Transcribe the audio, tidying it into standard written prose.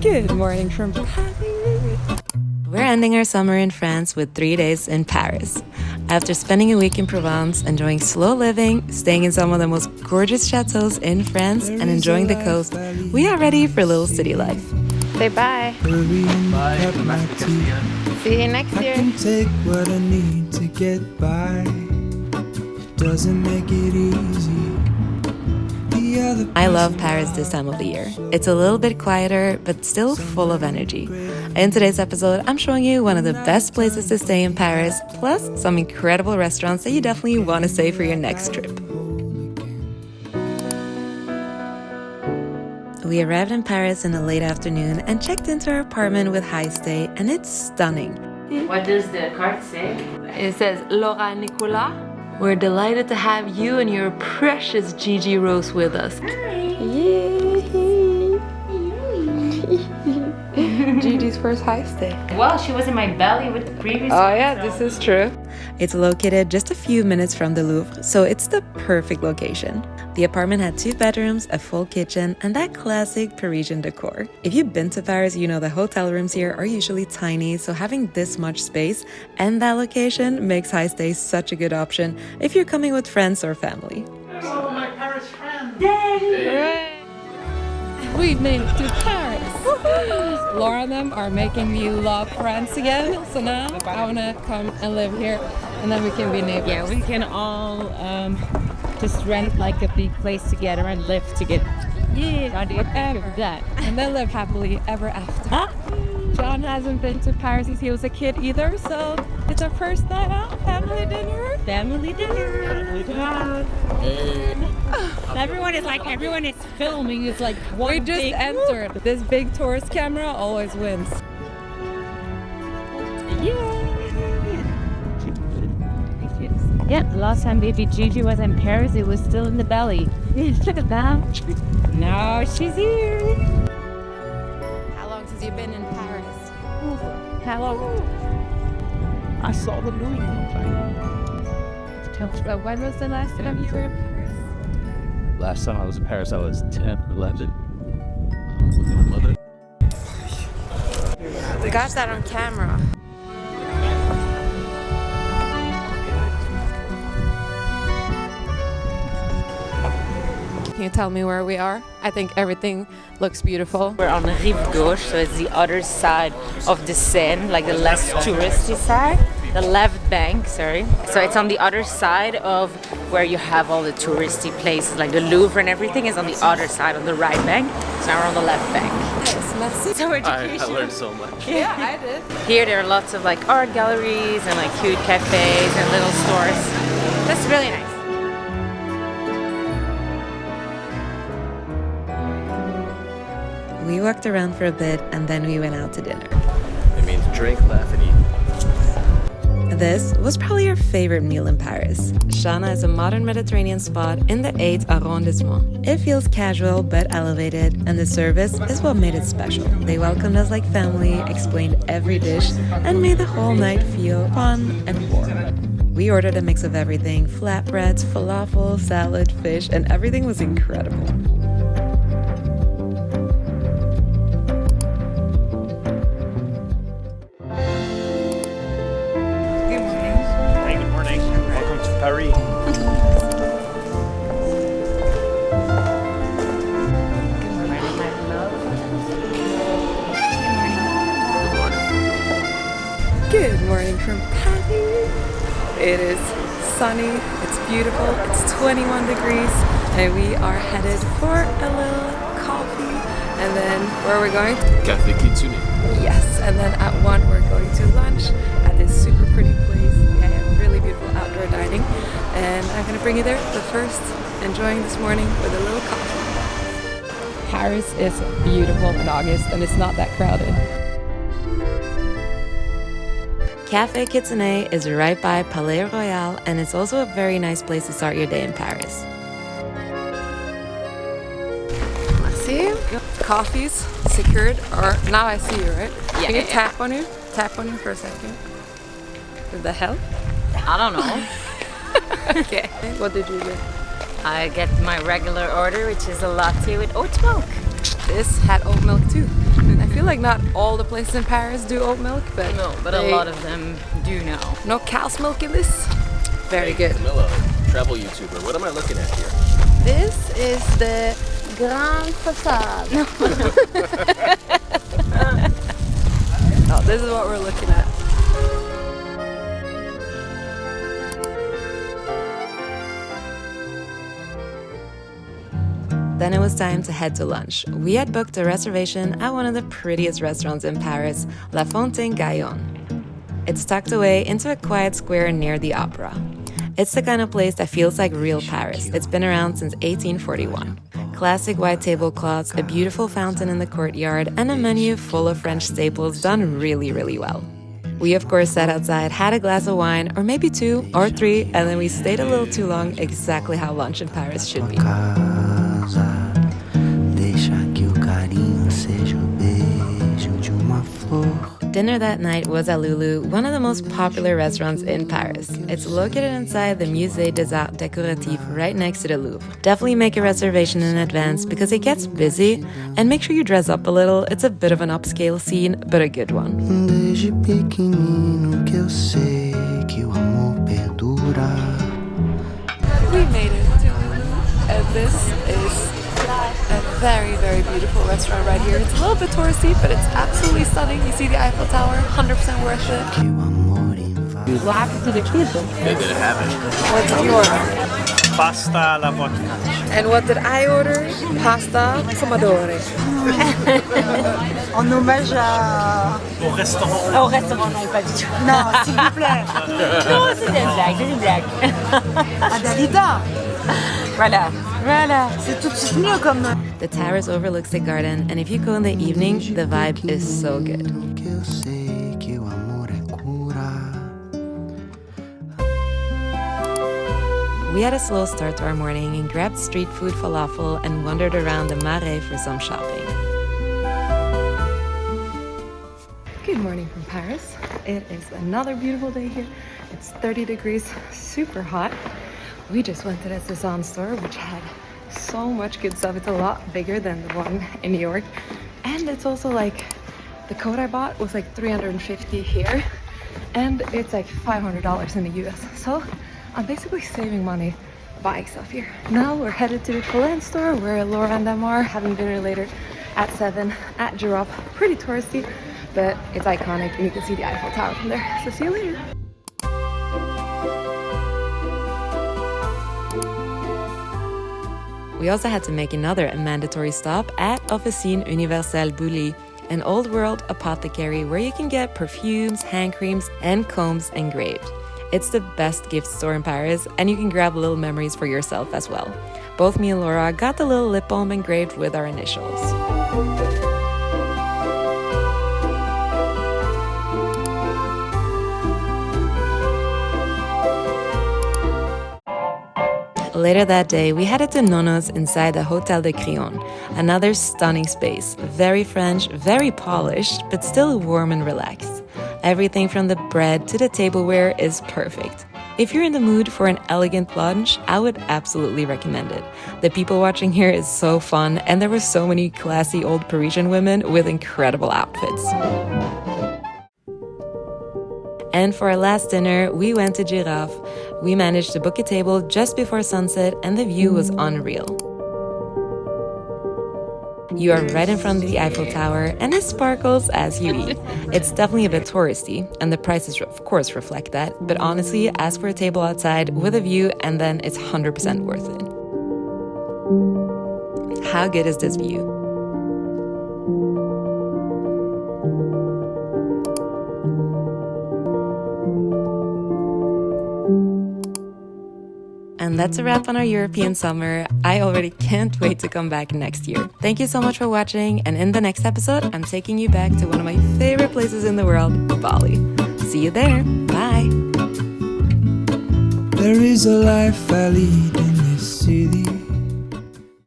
Good morning from Paris. We're ending our summer in France with 3 days in Paris. After spending a week in Provence, enjoying slow living, staying in some of the most gorgeous chateaux in France, and enjoying the coast, we are ready for a little city life. Say bye. Bye. See you next year. I can take what I need to get by. Doesn't make it easy. I love Paris this time of the year. It's a little bit quieter, but still full of energy. In today's episode, I'm showing you one of the best places to stay in Paris, plus some incredible restaurants that you definitely want to stay for your next trip. We arrived in Paris in the late afternoon and checked into our apartment with HighStay, and it's stunning. What does the card say? It says, Laura Nicolas, we're delighted to have you and your precious Gigi Rose with us. Gigi's first HighStay. Well, she was in my belly with the previous Oh one, yeah, so. this is true. It's located just a few minutes from the Louvre, so it's the perfect location. The apartment had 2 bedrooms, a full kitchen, and that classic Parisian decor. If you've been to Paris, you know the hotel rooms here are usually tiny, so having this much space and that location makes HighStay such a good option if you're coming with friends or family. Oh, my Paris friend. We made it to Paris. Laura and them are making me love France again. So now I want to come and live here, and then we can be neighbors. Yeah, we can all just rent like a big place together and live together. Yeah, How do you think of that? and then live happily ever after. John hasn't been to Paris since he was a kid either, so it's our first night out, family dinner. Family dinner. Everyone is filming. It's like one We just big entered. This big tourist camera always wins. Yeah, last time baby Gigi was in Paris, it was still in the belly. Look at that. Now she's here. How long since you've been in Paris? Hello. I saw the movie. So when was the last time you were in Paris? Last time I was in Paris, I was 10 or 11. We got that on camera. Can you tell me where we are? I think everything looks beautiful. We're on the Rive Gauche, so it's the other side of the Seine, like the less touristy side. The left bank, sorry. So it's on the other side of where you have all the touristy places, like the Louvre and everything is on the other side, on the right bank. So now we're on the left bank. Merci. So I educational. learned so much. Yeah, I did. Here there are lots of like art galleries and like cute cafes and little stores. That's really nice. We walked around for a bit and then we went out to dinner. It means drink, laugh, and eat. This was probably our favorite meal in Paris. Shana is a modern Mediterranean spot in the 8th arrondissement. It feels casual but elevated, and the service is what made it special. They welcomed us like family, explained every dish, and made the whole night feel fun and warm. We ordered a mix of everything: flatbreads, falafel, salad, fish, and everything was incredible. Paris. Good morning from Paris. It is sunny, it's beautiful, it's 21 degrees, and we are headed for a little coffee. And then where are we going? Café Kitsune. Yes, and then at 1 we're going to lunch at this super pretty place. They have really beautiful outdoor dining, and I'm gonna bring you there. But first, enjoying this morning with a little coffee. Paris is beautiful in August, and it's not that crowded. Café Kitsuné is right by Palais Royal, and it's also a very nice place to start your day in Paris. See? Coffee's secured, or now I see you, right? Yeah. Can you tap on you? Tap on you for a second. Did that help? I don't know. Okay. What did you get? I get my regular order, which is a latte with oat milk. This had oat milk too. I feel feel like not all the places in Paris do oat milk, but No, but a lot of them do now. No cow's milk in this. Very good. Camilla, travel YouTuber. What am I looking at here? This is the Grand Facade. Oh, this is what we're looking at. Then it was time to head to lunch. We had booked a reservation at one of the prettiest restaurants in Paris, La Fontaine Gaillon. It's tucked away into a quiet square near the opera. It's the kind of place that feels like real Paris. It's been around since 1841. Classic white tablecloths, a beautiful fountain in the courtyard, and a menu full of French staples done really, really well. We of course sat outside, had a glass of wine, or maybe 2 or 3, and then we stayed a little too long, exactly how lunch in Paris should be. Dinner that night was at LouLou, one of the most popular restaurants in Paris. It's located inside the Musée des Arts Décoratifs right next to the Louvre. Definitely make a reservation in advance because it gets busy, and make sure you dress up a little. It's a bit of an upscale scene, but a good one. We made it to LouLou, and this is a very, very beautiful restaurant right here. It's a little bit touristy, but it's absolutely stunning. You see the Eiffel Tower, 100% worth it. What happened to the kids? They didn't have it. What did you order? Pasta alla vodka. And what did I order? Pasta pomodoro. En hommage à... Au restaurant. Au restaurant, non, pas du tout. Non, s'il vous plaît. Non, c'était une blague, c'est une blague. À Dalida. Voilà, voilà. C'est tout de suite mieux comme... The terrace overlooks the garden, and if you go in the evening, the vibe is so good. We had a slow start to our morning and grabbed street food falafel and wandered around the Marais for some shopping. Good morning from Paris. It is another beautiful day here. It's 30 degrees, super hot. We just went to the Sezane store, which had so much good stuff. It's a lot bigger than the one in New York. And it's also like, the coat I bought was like $350 here. And it's like $500 in the US. So I'm basically saving money buying stuff here. Now we're headed to the Polène store where Laura and them are having dinner later at 7 at Giraffe. Pretty touristy, but it's iconic and you can see the Eiffel Tower from there. So see you later. We also had to make another mandatory stop at Officine Universelle Buly, an old world apothecary where you can get perfumes, hand creams, and combs engraved. It's the best gift store in Paris, and you can grab little memories for yourself as well. Both me and Laura got the little lip balm engraved with our initials. Later that day, we headed to Nonos inside the Hôtel de Crillon, another stunning space, very French, very polished, but still warm and relaxed. Everything from the bread to the tableware is perfect. If you're in the mood for an elegant lunch, I would absolutely recommend it. The people watching here is so fun, and there were so many classy old Parisian women with incredible outfits. And for our last dinner, we went to Giraffe. We managed to book a table just before sunset, and the view was unreal. You are right in front of the Eiffel Tower, and it sparkles as you eat. It's definitely a bit touristy, and the prices of course reflect that, but honestly, ask for a table outside with a view, and then it's 100% worth it. How good is this view? And that's a wrap on our European summer. I already can't wait to come back next year. Thank you so much for watching, and in the next episode, I'm taking you back to one of my favorite places in the world, Bali. See you there. Bye. There is a life I lead in this city.